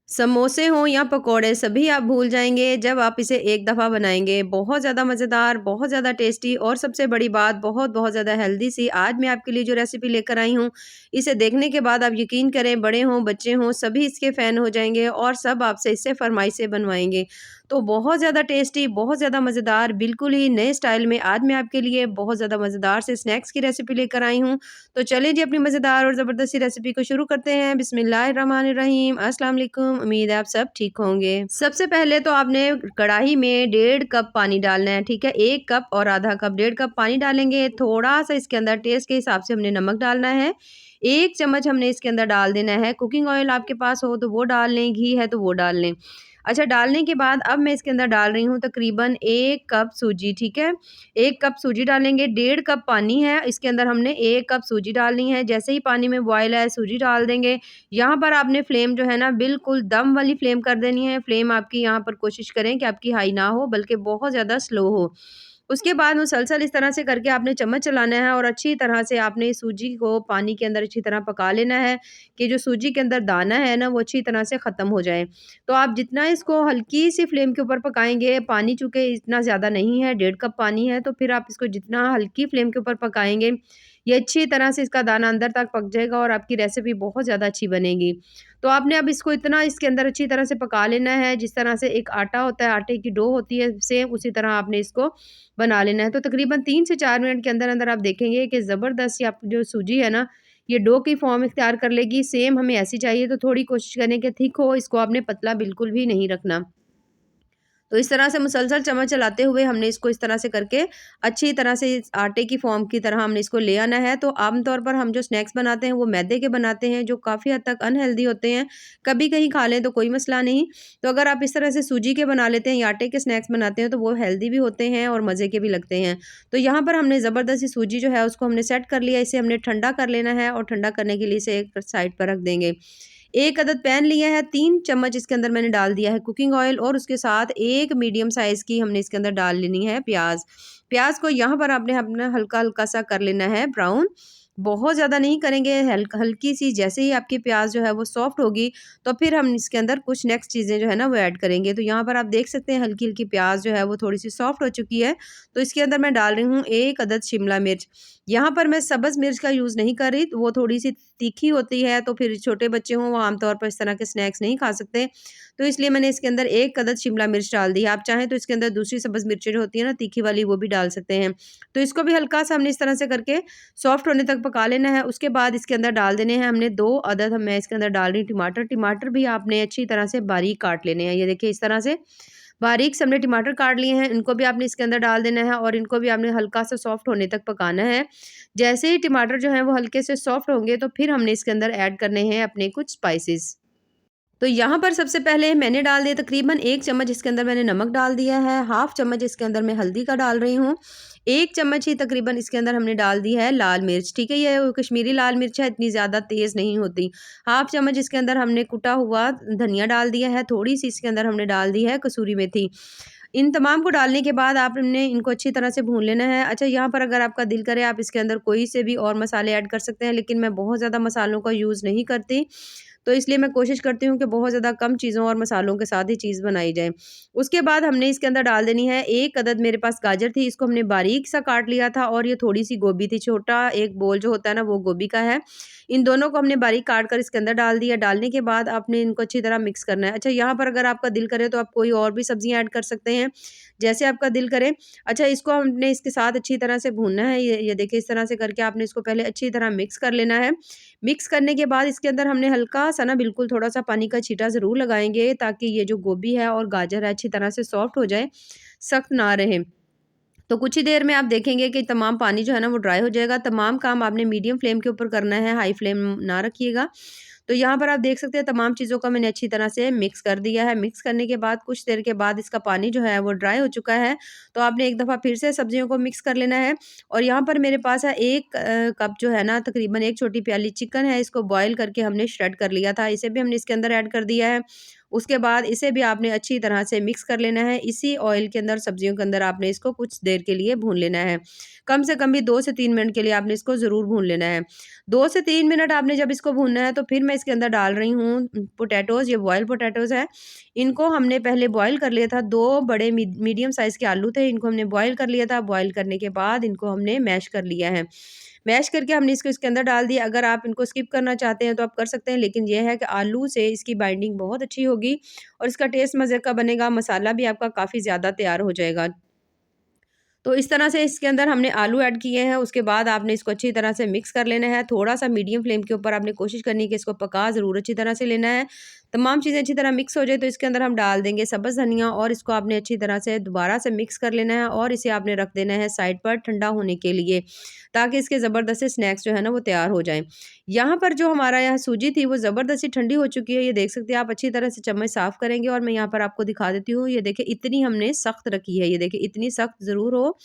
समोसे हों या पकौड़े सभी आप भूल जाएँगे जब आप इसे एक दफ़ा बनाएँगे। बहुत ज़्यादा मज़ेदार, बहुत ज़्यादा टेस्टी और सबसे बड़ी बात बहुत-बहुत ज़्यादा हेल्दी सी आज मैं आपके लिए जो रेसिपी लेकर आई हूँ, इसे देखने के बाद आप यकीन करें बड़े हों, बच्चे हों सभी इसके फ़ैन हो जाएँगे और सब आपसे इससे फ़रमाइशें बनवाएँगे। तो बहुत ज़्यादा टेस्टी, बहुत ज़्यादा मज़ेदार, बिल्कुल ही नए स्टाइल में आज मैं आपके लिए बहुत ज़्यादा मज़ेदार से स्नैक्स की रेसिपी लेकर आई हूँ। तो चलिए जी अपनी मज़ेदार और ज़बरदस्त सी रेसिपी को शुरू करते हैं। बिस्मिल्लाहिर्रहमानिर्रहीम। अस्सलाम वालेकुम। उम्मीद है आप सब ठीक होंगे। सबसे पहले तो आपने कढ़ाई में 1.5 कप पानी डालना है, ठीक है? 1 कप और आधा कप, 1.5 कप पानी डालेंगे। थोड़ा-सा इसके अंदर टेस्ट के हिसाब से हमने नमक डालना है। 1 चम्मच हमने इसके अंदर डाल देना है कुकिंग ऑयल आपके पास हो तो वो डाल लें, घी है तो वो डाल लें। अच्छा डालने के बाद अब मैं इसके अंदर डाल रही हूँ तकरीबन 1 कप सूजी, ठीक है? 1 कप सूजी डालेंगे, 1.5 कप पानी है, इसके अंदर हमने 1 कप सूजी डालनी है। जैसे ही पानी में बॉयल है, सूजी डाल देंगे। यहाँ पर आपने फ्लेम जो है ना बिल्कुल दम वाली फ्लेम कर देनी है। फ्लेम आपकी यहाँ पर कोशिश करें कि आपकी हाई ना हो बल्कि बहुत ज़्यादा स्लो हो। उसके बाद मुसलसल इस तरह से करके आपने चम्मच चलाना है और अच्छी तरह से आपने सूजी को पानी के अंदर अच्छी तरह पका लेना है कि जो सूजी के अंदर दाना है ना वो अच्छी तरह से ख़त्म हो जाए। तो आप जितना इसको हल्की सी फ्लेम के ऊपर पकाएँगे, पानी चूँकि इतना ज़्यादा नहीं है, 1.5 कप पानी है, तो फिर आप इसको जितना हल्की फ्लेम के ऊपर पकाएँगे, ये अच्छी तरह से इसका दाना अंदर तक पक जाएगा और आपकी रेसिपी बहुत ज़्यादा अच्छी बनेगी। तो आपने अब इसको इतना इसके अंदर अच्छी तरह से पका लेना है, जिस तरह से एक आटा होता है, आटे की डो होती है, सेम उसी तरह आपने इसको बना लेना है। तो तकरीबन 3 से 4 मिनट के अंदर-अंदर आप देखेंगे कि ज़बरदस्त सी आपकी जो सूजी है ना, ये डो की फ़ॉर्म इख्तियार कर लेगी। सेम हमें ऐसी चाहिए तो थोड़ी कोशिश करें कि थिक हो, इसको आपने पतला बिल्कुल भी नहीं रखना। तो इस तरह से मुसलसल चम्मच चलाते हुए हमने इसको इस तरह से करके अच्छी तरह से इस आटे की फ़ॉर्म की तरह हमने इसको ले आना है। तो आम तौर पर हम जो स्नैक्स बनाते हैं वो मैदे के बनाते हैं जो काफ़ी हद तक अनहेल्दी होते हैं। कभी कहीं खा लें तो कोई मसला नहीं। तो अगर आप इस तरह से सूजी के बना लेते हैं या आटे के स्नैक्स बनाते हैं तो वो हेल्दी भी होते हैं और मज़े के भी लगते हैं। तो यहाँ पर हमने ज़बरदस्ती सूजी जो है उसको हमने सेट कर लिया। इसे हमने ठंडा कर लेना है और ठंडा करने के लिए इसे एक साइड पर रख देंगे। 1 अदद पैन लिया है, 3 चम्मच इसके अंदर मैंने डाल दिया है कुकिंग ऑयल और उसके साथ 1 मीडियम साइज़ की हमने इसके अंदर डाल लेनी है प्याज़। प्याज़ को यहाँ पर आपने अपना हल्का-हल्का सा कर लेना है ब्राउन, बहुत ज़्यादा नहीं करेंगे, हल्की-सी जैसे ही आपकी प्याज़ जो है वो सॉफ्ट होगी, तो फिर हम इसके अंदर कुछ नेक्स्ट चीज़ें जो है ना वो ऐड करेंगे। तो यहाँ पर आप देख सकते हैं हल्की-हल्की प्याज़ जो है वो थोड़ी-सी सॉफ्ट हो चुकी है, तो इसके अंदर मैं डाल रही हूँ 1 अदद शिमला मिर्च। यहाँ पर मैं सब्ज़ मिर्च का यूज़ नहीं कर रही, तो वो थोड़ी-सी तीखी होती है, तो फिर छोटे बच्चे हों, वो आमतौर पर इस तरह के स्नैक्स नहीं खा सकते। तो इसलिए मैंने इसके अंदर 1 अदद शिमला मिर्च डाल दी है। आप चाहें तो इसके अंदर दूसरी सब्ज़ मिर्चें जो होती हैं ना तीखी वाली, वो भी डाल सकते हैं। तो इसको भी हल्का-सा हमने इस तरह से करके सॉफ्ट होने तक पका लेना है। उसके बाद इसके अंदर डाल देने हैं हमने 2 अदद मैं इसके अंदर डाल रही हूँ टमाटर। टमाटर भी आपने अच्छी तरह से बारीक काट लेने हैं। ये देखिए इस तरह से बारीक से हमने टमाटर काट लिए हैं, इनको भी आपने इसके अंदर डाल देना है और इनको भी आपने हल्का-सा सॉफ्ट होने तक पकाना है। जैसे ही टमाटर जो हैं वो हल्के से सॉफ्ट होंगे तो फिर हमने इसके अंदर ऐड करने हैं अपने कुछ स्पाइसेस। तो यहाँ पर सबसे पहले मैंने डाल दिया तकरीबन 1 चम्मच इसके अंदर मैंने नमक डाल दिया है, हाफ़ चम्मच इसके अंदर मैं हल्दी का डाल रही हूँ। 1 चम्मच ही तकरीबन इसके अंदर हमने डाल दी है लाल मिर्च, ठीक है? ये कश्मीरी लाल मिर्च है, इतनी ज़्यादा तेज़ नहीं होती। हाफ़ चम्मच इसके अंदर हमने कुटा हुआ धनिया डाल दिया है, थोड़ी-सी इसके अंदर हमने डाल दी है कसूरी मेथी। इन तमाम को डालने के बाद आपने इनको अच्छी तरह से भून लेना है। अच्छा यहाँ पर अगर आपका दिल करे आप इसके अंदर कोई से भी और मसाले ऐड कर सकते हैं, लेकिन मैं बहुत ज़्यादा मसालों का यूज़ नहीं करती। तो इसलिए मैं कोशिश करती हूँ कि बहुत ज़्यादा कम चीज़ों और मसालों के साथ ही चीज़ बनाई जाए। उसके बाद हमने इसके अंदर डाल देनी है 1 अदद मेरे पास गाजर थी, इसको हमने बारीक सा काट लिया था और ये थोड़ी-सी गोभी थी, छोटा एक बोल जो होता है ना वो गोभी का है। इन दोनों को हमने बारीक काट कर इसके अंदर डाल दिया। डालने के बाद आपने इनको अच्छी तरह मिक्स करना है। अच्छा यहाँ पर अगर आपका दिल करे तो आप कोई और भी सब्जियाँ ऐड कर सकते हैं, जैसे आपका दिल करे। अच्छा इसको हमने इसके साथ अच्छी तरह से भूनना है। ये देखिए इस तरह से करके आपने इसको पहले अच्छी तरह मिक्स कर लेना है। मिक्स करने के बाद इसके अंदर हमने हल्का-सा ना बिल्कुल थोड़ा-सा पानी का छींटा ज़रूर लगाएँगे ताकि ये जो गोभी है और गाजर है अच्छी तरह से सॉफ्ट हो जाए, सख्त ना रहे। तो कुछ ही देर में आप देखेंगे कि तमाम पानी जो है ना वो ड्राई हो जाएगा। तमाम काम आपने मीडियम फ्लेम के ऊपर करना है, हाई फ्लेम ना रखिएगा। तो यहाँ पर आप देख सकते हैं तमाम चीज़ों को मैंने अच्छी तरह से मिक्स कर दिया है। मिक्स करने के बाद कुछ देर के बाद इसका पानी जो है वो ड्राई हो चुका है। तो आपने एक दफ़ा फिर से सब्जियों को मिक्स कर लेना है और यहाँ पर मेरे पास है 1 कप जो है ना तकरीबन 1 छोटी प्याली चिकन है, इसको बॉयल करके हमने श्रेड कर लिया था। इसे भी हमने इसके अंदर ऐड कर दिया है उसके बाद इसे भी आपने अच्छी तरह से मिक्स कर लेना है। इसी ऑयल के अंदर, सब्जियों के अंदर आपने इसको कुछ देर के लिए भून लेना है। कम से कम भी 2 से 3 मिनट के लिए आपने इसको ज़रूर भून लेना है। 2 से 3 मिनट आपने जब इसको भूनना है तो फिर मैं इसके अंदर डाल रही हूँ पोटैटोज़, ये बॉइल्ड पोटैटोज़ है। इनको हमने पहले बॉयल कर लिया था, 2 बड़े मीडियम साइज़ के आलू थे, इनको हमने बॉयल कर लिया था। बॉयल करने के बाद इनको हमने मैश कर लिया है। मैश करके हमने इसको इसके अंदर डाल दिया। अगर आप इनको स्किप करना चाहते हैं तो आप कर सकते हैं, लेकिन ये है कि आलू से इसकी बाइंडिंग बहुत अच्छी होगी और इसका टेस्ट मज़े का बनेगा, मसाला भी आपका काफ़ी ज़्यादा तैयार हो जाएगा। तो इस तरह से इसके अंदर हमने आलू ऐड किए हैं, उसके बाद आपने इसको अच्छी तरह से मिक्स कर लेना है। थोड़ा-सा मीडियम फ्लेम के ऊपर आपने कोशिश करनी है कि इसको पका ज़रूर अच्छी तरह से लेना है। तमाम चीज़ें अच्छी तरह मिक्स हो जाए तो इसके अंदर हम डाल देंगे सब्ज़ धनिया और इसको आपने अच्छी तरह से दोबारा से मिक्स कर लेना है और इसे आपने रख देना है साइड पर ठंडा होने के लिए, ताकि इसके ज़बरदस्त से स्नैक्स जो है ना वो तैयार हो जाएँ। यहाँ पर जो हमारा यहाँ सूजी थी वो ज़बरदस्ती ठंडी हो चुकी है, ये देख सकते हैं आप। अच्छी तरह से चम्मच साफ़ करेंगे और मैं यहाँ पर आपको दिखा देती हूँ। ये देखिए इतनी हमने सख्त रखी है, ये देखिए इतनी सख्त ज़रूर हो,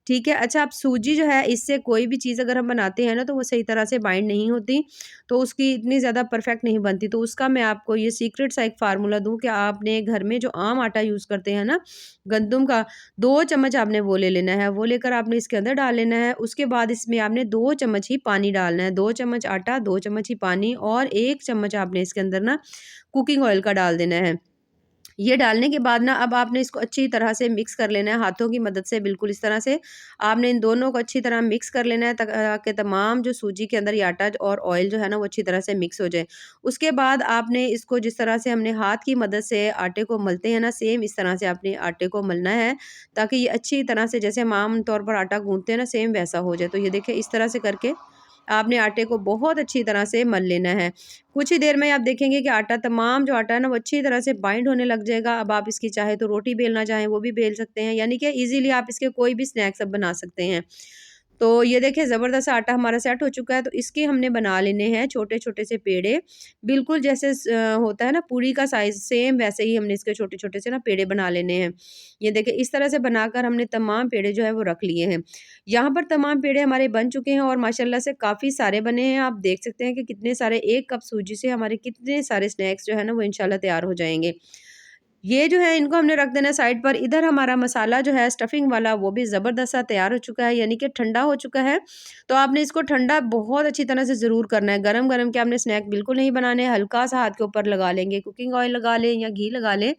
ठीक है। अच्छा, अब सूजी जो है इससे कोई भी चीज़ अगर हम बनाते हैं ना तो वो सही तरह से बाइंड नहीं होती, तो उसकी इतनी ज़्यादा परफेक्ट नहीं बनती। तो उसका मैं आपको ये सीक्रेट सा एक फ़ार्मूला दूँ कि आपने घर में जो आम आटा यूज़ करते हैं ना, गंदम का, 2 चम्मच आपने वो ले लेना है। वो लेकर आपने इसके अंदर डाल लेना है। उसके बाद इसमें आपने 2 चम्मच ही पानी डालना है। 2 चम्मच आटा, 2 चम्मच ही पानी और 1 चम्मच आपने इसके अंदर ना कुकिंग ऑयल का डाल देना है। ये डालने के बाद ना अब आपने इसको अच्छी तरह से मिक्स कर लेना है हाथों की मदद से, बिल्कुल इस तरह से आपने इन दोनों को अच्छी तरह मिक्स कर लेना है ताकि तमाम जो सूजी के अंदर ये आटा और ऑयल जो है ना वो अच्छी तरह से मिक्स हो जाए। उसके बाद आपने इसको जिस तरह से हमने हाथ की मदद से आटे को मलते हैं ना, सेम इस तरह से आपने आटे को मलना है, ताकि ये अच्छी तरह से, जैसे हम आम तौर पर आटा गूँथते हैं ना, सेम वैसा हो जाए। तो ये देखिए इस तरह से करके आपने आटे को बहुत अच्छी तरह से मल लेना है। कुछ ही देर में आप देखेंगे कि आटा, तमाम जो आटा है ना वो अच्छी तरह से बाइंड होने लग जाएगा। अब आप इसकी चाहे तो रोटी बेलना चाहें वो भी बेल सकते हैं, यानी कि ईज़िली आप इसके कोई भी स्नैक्स अब बना सकते हैं। तो ये देखिए ज़बरदस्त आटा हमारा सेट हो चुका है, तो इसके हमने बना लेने हैं छोटे-छोटे से पेड़े। बिल्कुल जैसे होता है ना पूरी का साइज़, सेम वैसे ही हमने इसके छोटे-छोटे से ना पेड़े बना लेने हैं। ये देखिए इस तरह से बनाकर हमने तमाम पेड़े जो है वो रख लिए हैं। यहाँ पर तमाम पेड़े हमारे बन चुके हैं और माशाल्लाह से काफ़ी सारे बने हैं। आप देख सकते हैं कि कितने सारे, 1 कप सूजी से हमारे कितने सारे स्नैक्स जो है ना वो इंशाल्लाह तैयार हो जाएँगे। ये जो है इनको हमने रख देना है साइड पर। इधर हमारा मसाला जो है स्टफिंग वाला वो भी ज़बरदस्त सा तैयार हो चुका है, यानी कि ठंडा हो चुका है। तो आपने इसको ठंडा बहुत अच्छी तरह से ज़रूर करना है। गरम-गरम के आपने स्नैक बिल्कुल नहीं बनाने हैं, हल्का-सा हाथ के ऊपर लगा लेंगे, कुकिंग ऑयल लगा लें या घी लगा लें।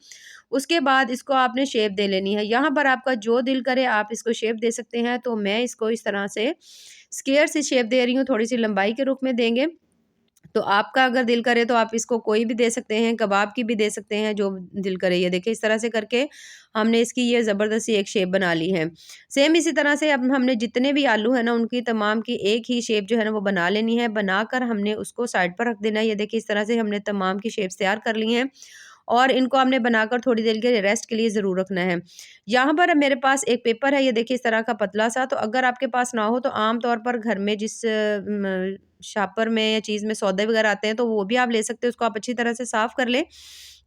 उसके बाद इसको आपने शेप दे लेनी है। यहाँ पर आपका जो दिल करे आप इसको शेप दे सकते हैं। तो मैं इसको इस तरह से स्क्वायर सी शेप दे रही हूँ, थोड़ी-सी लंबाई के रूप में देंगे। तो आपका अगर दिल करे तो आप इसको कोई भी दे सकते हैं, कबाब की भी दे सकते हैं, जो दिल करे। ये देखिए इस तरह से करके हमने इसकी ये ज़बरदस्त सी एक शेप बना ली है। सेम इसी तरह से अब हमने जितने भी आलू हैं ना उनकी तमाम की एक ही शेप जो है ना वो बना लेनी है। बनाकर हमने उसको साइड पर रख देना है। ये देखिए इस तरह से हमने तमाम की शेप्स तैयार कर ली हैं और इनको हमने बनाकर थोड़ी देर के लिए रेस्ट के लिए ज़रूर रखना है। यहाँ पर अब मेरे पास एक पेपर है, ये देखिए इस तरह का पतला-सा। तो अगर आपके पास ना हो तो आम तौर पर घर में जिस शॉपर में या चीज़ में सौदे वगैरह आते हैं तो वो भी आप ले सकते हो। उसको आप अच्छी तरह से साफ़ कर लें,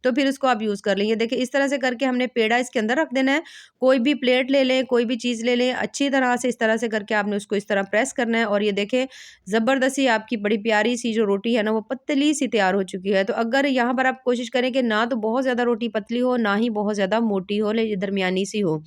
तो फिर उसको आप यूज़ कर लें। ये देखिए इस तरह से करके हमने पेड़ा इसके अंदर रख देना है। कोई भी प्लेट ले लें, कोई भी चीज़ ले लें, अच्छी तरह से इस तरह से करके आपने उसको इस तरह प्रेस करना है और ये देखें ज़बरदस्त सी आपकी बड़ी प्यारी-सी जो रोटी है ना वो पतली-सी तैयार हो चुकी है। तो अगर यहाँ पर आप कोशिश करें कि ना तो बहुत ज़्यादा रोटी पतली हो, ना ही बहुत ज़्यादा मोटी हो, दरमियानी-सी हो।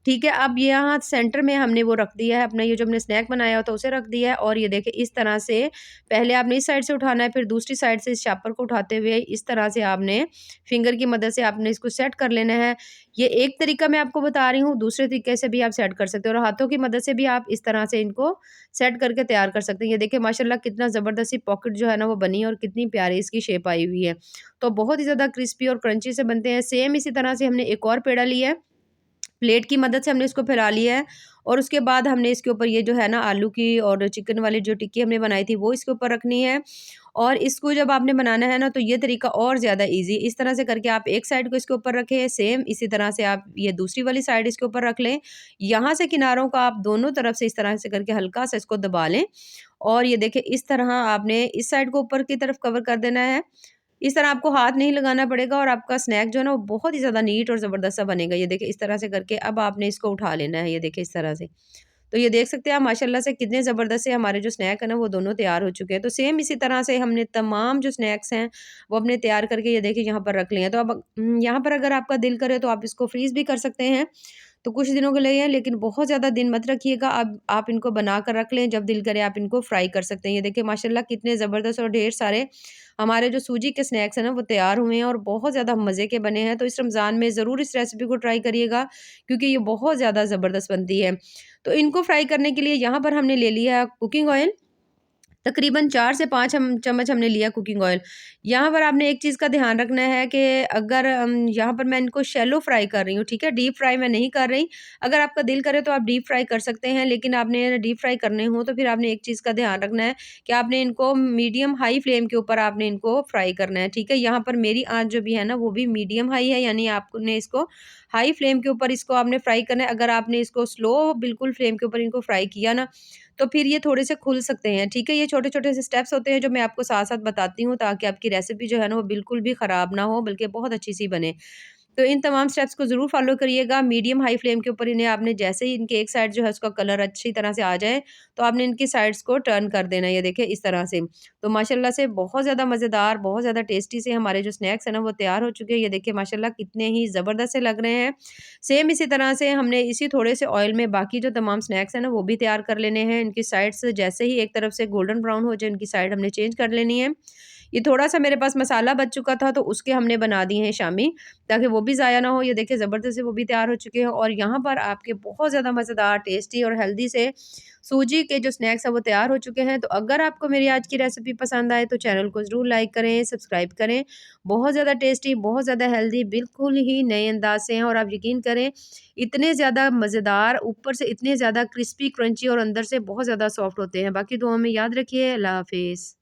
ठीक है, अब यहाँ सेंटर में हमने वो रख दिया है, अपना ये जो हमने स्नैक बनाया होता है उसे रख दिया है और ये देखिए इस तरह से पहले आपने इस साइड से उठाना है, फिर दूसरी साइड से इस शापर को उठाते हुए इस तरह से आपने फिंगर की मदद से आपने इसको सेट कर लेना है। ये एक तरीका मैं आपको बता रही हूँ, दूसरे तरीके से भी आप सेट कर सकते हो और हाथों की मदद से भी आप इस तरह से इनको सेट करके तैयार कर सकते हैं। ये देखिए माशाल्लाह कितना ज़बरदस्त सी पॉकेट जो है ना वो बनी है और कितनी प्यारी इसकी शेप आई हुई है। तो बहुत ही ज़्यादा क्रिस्पी और क्रंची से बनते हैं। सेम इसी तरह से हमने एक और पेड़ा लिया है, प्लेट की मदद से हमने इसको फैला लिया है और उसके बाद हमने इसके ऊपर ये जो है ना आलू की और चिकन वाली जो टिक्की हमने बनाई थी वो इसके ऊपर रखनी है और इसको जब आपने बनाना है ना तो ये तरीका और ज़्यादा इजी। इस तरह से करके आप एक साइड को इसके ऊपर रखें, सेम इसी तरह से आप ये दूसरी वाली साइड इसके ऊपर रख लें। यहाँ से किनारों का आप दोनों तरफ से इस तरह से करके हल्का सा इसको दबा लें और ये देखिए इस तरह आपने इस साइड को ऊपर की तरफ कवर कर देना है। इस तरह आपको हाथ नहीं लगाना पड़ेगा और आपका स्नैक जो है ना वो बहुत ही ज़्यादा नीट और ज़बरदस्त सा बनेगा। ये देखिए इस तरह से करके अब आपने इसको उठा लेना है, ये देखिए इस तरह से। तो ये देख सकते हैं आप माशाल्लाह से कितने ज़बरदस्त से हमारे जो स्नैक है ना वो दोनों तैयार हो चुके हैं। तो सेम इसी तरह से हमने तमाम जो स्नैक्स हैं वो अपने तैयार करके ये देखिए यहाँ पर रख लिए हैं। तो अब यहाँ पर अगर आपका दिल करे तो आप इसको फ्रीज़ भी कर सकते हैं। तो कुछ दिनों के लिए है लेकिन बहुत ज़्यादा दिन मत रखिएगा। अब आप इनको बना कर रख लें, जब दिल करे आप इनको फ्राई कर सकते हैं। ये देखिए माशाल्लाह कितने ज़बरदस्त और ढेर सारे हमारे जो सूजी के स्नैक्स हैं ना वो तैयार हुए हैं और बहुत ज़्यादा मज़े के बने हैं। तो इस रमज़ान में ज़रूर इस रेसिपी को ट्राई करिएगा क्योंकि ये बहुत ज़्यादा ज़बरदस्त बनती है। तो इनको फ्राई करने के लिए यहाँ पर हमने ले लिया कुकिंग ऑयल। तकरीबन 4 से 5 चम्मच हमने लिया कुकिंग ऑयल। यहाँ पर आपने एक चीज़ का ध्यान रखना है कि अगर यहाँ पर मैं इनको शैलो फ्राई कर रही हूँ, ठीक है? डीप फ्राई मैं नहीं कर रही। अगर आपका दिल करे तो आप डीप फ्राई कर सकते हैं, लेकिन आपने डीप फ्राई करने हों तो फिर आपने एक चीज़ का ध्यान रखना है कि आपने इनको मीडियम हाई फ्लेम के ऊपर आपने इनको फ्राई करना है, ठीक है? यहाँ पर मेरी आँच जो भी है ना वो भी मीडियम हाई है, यानी आपने इसको हाई फ्लेम के ऊपर इसको आपने फ्राई करना है। अगर आपने इसको स्लो बिल्कुल फ्लेम के ऊपर इनको फ्राई किया ना तो फिर ये थोड़े से खुल सकते हैं, ठीक है? ये छोटे-छोटे से स्टेप्स होते हैं जो मैं आपको साथ-साथ बताती हूँ ताकि आपकी रेसिपी जो है ना वो बिल्कुल भी ख़राब ना हो बल्कि बहुत अच्छी-सी बने। तो इन तमाम स्टेप्स को ज़रूर फ़ॉलो करिएगा। मीडियम हाई फ्लेम के ऊपर इन्हें आपने जैसे ही इनकी एक साइड जो है उसका कलर अच्छी तरह से आ जाए, तो आपने इनकी साइड्स को टर्न कर देना है, ये देखिए इस तरह से। तो माशाल्लाह से बहुत ज़्यादा मज़ेदार, बहुत ज़्यादा टेस्टी से हमारे जो स्नैक्स हैं ना वो तैयार हो चुके हैं। ये देखिए माशाल्लाह कितने ही ज़बरदस्त से लग रहे हैं। सेम इसी तरह से हमने इसी थोड़े से ऑयल में बाकी जो तमाम स्नैक्स हैं ना वो भी तैयार कर लेने हैं। इनकी साइड्स जैसे ही एक तरफ से गोल्डन ब्राउन हो जाए, इनकी साइड हमने चेंज कर लेनी है। ये थोड़ा-सा मेरे पास मसाला बच चुका था तो उसके हमने बना दिए हैं शामी, ताकि वो भी ज़ाया ना हो। ये देखिए ज़बरदस्त से वो भी तैयार हो चुके हैं और यहाँ पर आपके बहुत ज़्यादा मज़ेदार, टेस्टी और हेल्दी से सूजी के जो स्नैक्स हैं वो तैयार हो चुके हैं। तो अगर आपको मेरी आज की रेसिपी पसंद आए तो चैनल को ज़रूर लाइक करें, सब्सक्राइब करें। बहुत ज़्यादा टेस्टी, बहुत ज़्यादा हेल्दी, बिल्कुल ही नए अंदाज़ से हैं और आप यकीन करें इतने ज़्यादा मज़ेदार, ऊपर से इतने ज़्यादा क्रिस्पी, क्रंची और अंदर से बहुत ज़्यादा सॉफ्ट होते हैं। बाकी दुआ में याद रखिए। अल्लाह हाफ़िज़।